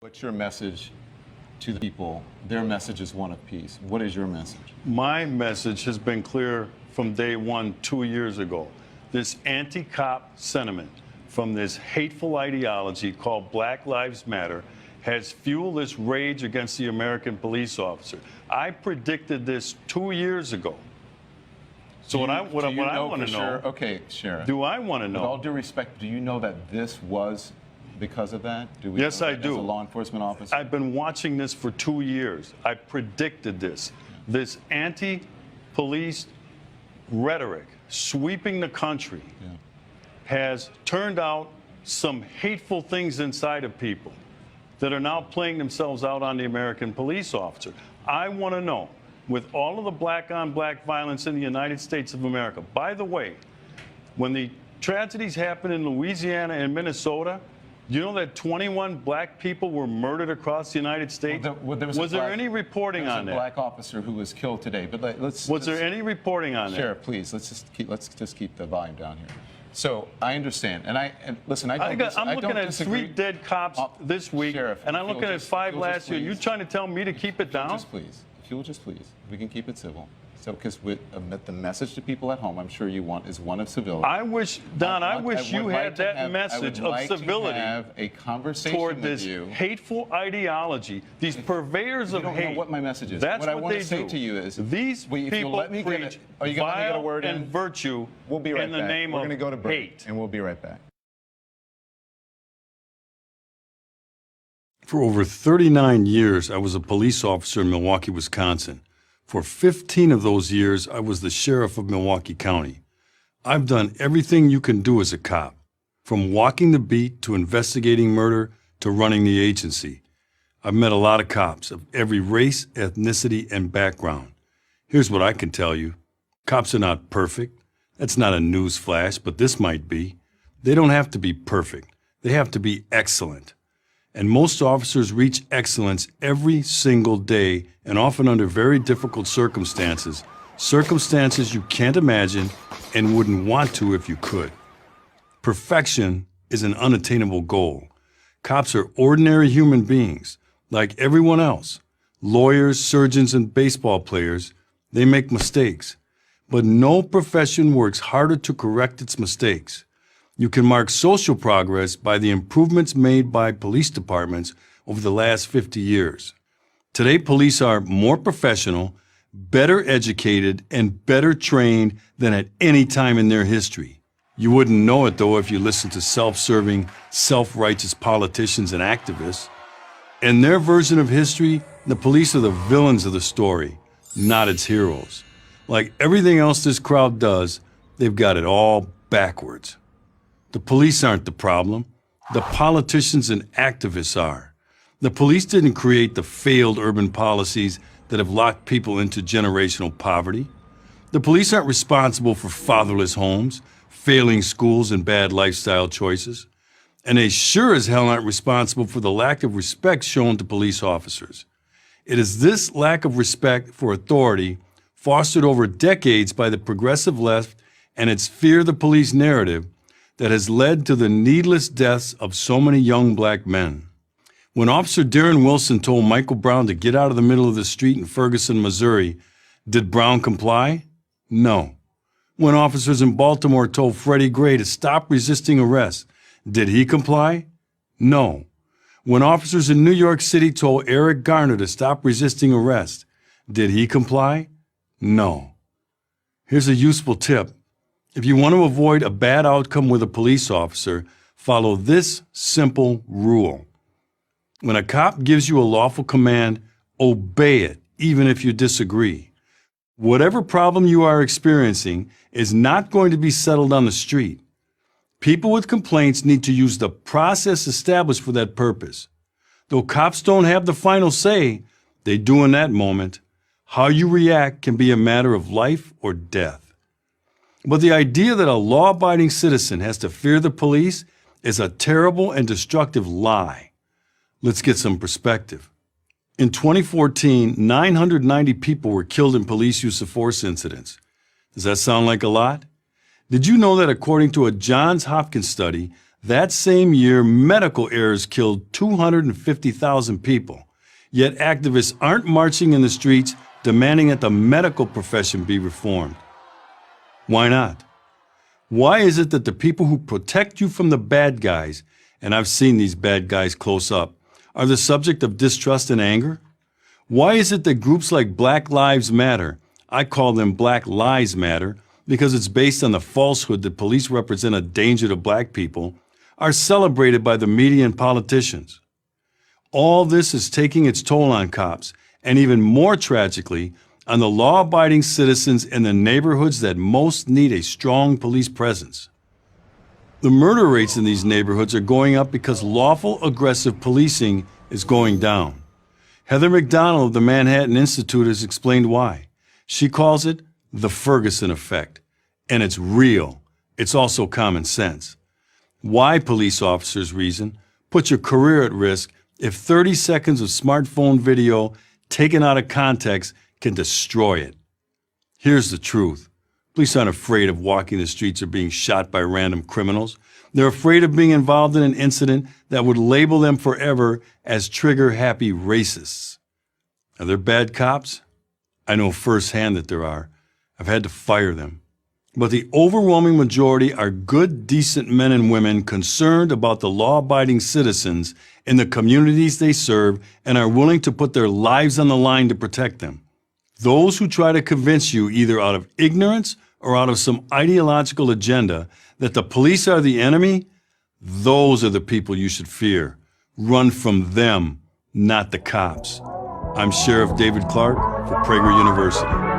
What's your message to the people? Their message is one of peace. What is your message? My message has been clear from day one 2 years ago. This anti-cop sentiment from this hateful ideology called Black Lives Matter has fueled this rage against the American police officer. I predicted this 2 years ago. So what I want to know, okay, Sheriff. do I want to know? With all due respect, do you know that this was because of that? Yes, I do. As a law enforcement officer? I've been watching this for 2 years. I predicted this. This anti-police rhetoric sweeping the country has turned out some hateful things inside of people that are now playing themselves out on the American police officer. I want to know, with all of the black-on-black violence in the United States of America, by the way, when the tragedies happened in Louisiana and Minnesota, you know that 21 black people were murdered across the United States? Was there any reporting on that? There was a black officer who was killed today. But was there any reporting on that? Sheriff, please, let's just keep the volume down here. So I understand, and listen, I'm looking at 3 dead cops this week, Sheriff, and I'm looking at 5 last year. You trying to tell me to keep it down? If you will just please, we can keep it civil. So, because the message to people at home, I'm sure you want, is one of civility. I wish, Don, I wish you had that message of civility have a conversation toward with this you. Hateful ideology, these purveyors of hate. You don't know what my message is. That's what I what want they to say do. to you is, these people preach vile and virtue in the name of hate. We're going to go to break, and we'll be right back. For over 39 years, I was a police officer in Milwaukee, Wisconsin. For 15 of those years, I was the sheriff of Milwaukee County. I've done everything you can do as a cop, from walking the beat to investigating murder to running the agency. I've met a lot of cops of every race, ethnicity, and background. Here's what I can tell you. Cops are not perfect. That's not a news flash, but this might be. They don't have to be perfect. They have to be excellent. And most officers reach excellence every single day, and often under very difficult circumstances you can't imagine and wouldn't want to if you could. Perfection is an unattainable goal. Cops are ordinary human beings, like everyone else. Lawyers, surgeons, and baseball players, they make mistakes. But no profession works harder to correct its mistakes. You can mark social progress by the improvements made by police departments over the last 50 years. Today, police are more professional, better educated, and better trained than at any time in their history. You wouldn't know it, though, if you listened to self-serving, self-righteous politicians and activists. In their version of history, the police are the villains of the story, not its heroes. Like everything else this crowd does, they've got it all backwards. The police aren't the problem. The politicians and activists are. The police didn't create the failed urban policies that have locked people into generational poverty. The police aren't responsible for fatherless homes, failing schools, and bad lifestyle choices. And they sure as hell aren't responsible for the lack of respect shown to police officers. It is this lack of respect for authority, fostered over decades by the progressive left and its fear the police narrative, that has led to the needless deaths of so many young black men. When Officer Darren Wilson told Michael Brown to get out of the middle of the street in Ferguson, Missouri, did Brown comply? No. When officers in Baltimore told Freddie Gray to stop resisting arrest, did he comply? No. When officers in New York City told Eric Garner to stop resisting arrest, did he comply? No. Here's a useful tip. If you want to avoid a bad outcome with a police officer, follow this simple rule. When a cop gives you a lawful command, obey it, even if you disagree. Whatever problem you are experiencing is not going to be settled on the street. People with complaints need to use the process established for that purpose. Though cops don't have the final say, they do in that moment. How you react can be a matter of life or death. But the idea that a law-abiding citizen has to fear the police is a terrible and destructive lie. Let's get some perspective. In 2014, 990 people were killed in police use of force incidents. Does that sound like a lot? Did you know that according to a Johns Hopkins study, That same year, medical errors killed 250,000 people. Yet activists aren't marching in the streets demanding that the medical profession be reformed. Why not? Why is it that the people who protect you from the bad guys, and I've seen these bad guys close up, are the subject of distrust and anger? Why is it that groups like Black Lives Matter, I call them Black Lies Matter because it's based on the falsehood that police represent a danger to black people, are celebrated by the media and politicians? All this is taking its toll on cops, and even more tragically, on the law-abiding citizens in the neighborhoods that most need a strong police presence. The murder rates in these neighborhoods are going up because lawful aggressive policing is going down. Heather McDonald of the Manhattan Institute has explained why. She calls it the Ferguson effect. And it's real. It's also common sense. Why, police officers reason, put your career at risk if 30 seconds of smartphone video taken out of context can destroy it. Here's the truth. Police aren't afraid of walking the streets or being shot by random criminals. They're afraid of being involved in an incident that would label them forever as trigger-happy racists. Are there bad cops? I know firsthand that there are. I've had to fire them. But the overwhelming majority are good, decent men and women concerned about the law-abiding citizens in the communities they serve and are willing to put their lives on the line to protect them. Those who try to convince you, either out of ignorance or out of some ideological agenda, that the police are the enemy, those are the people you should fear. Run from them, not the cops. I'm Sheriff David Clark for Prager University.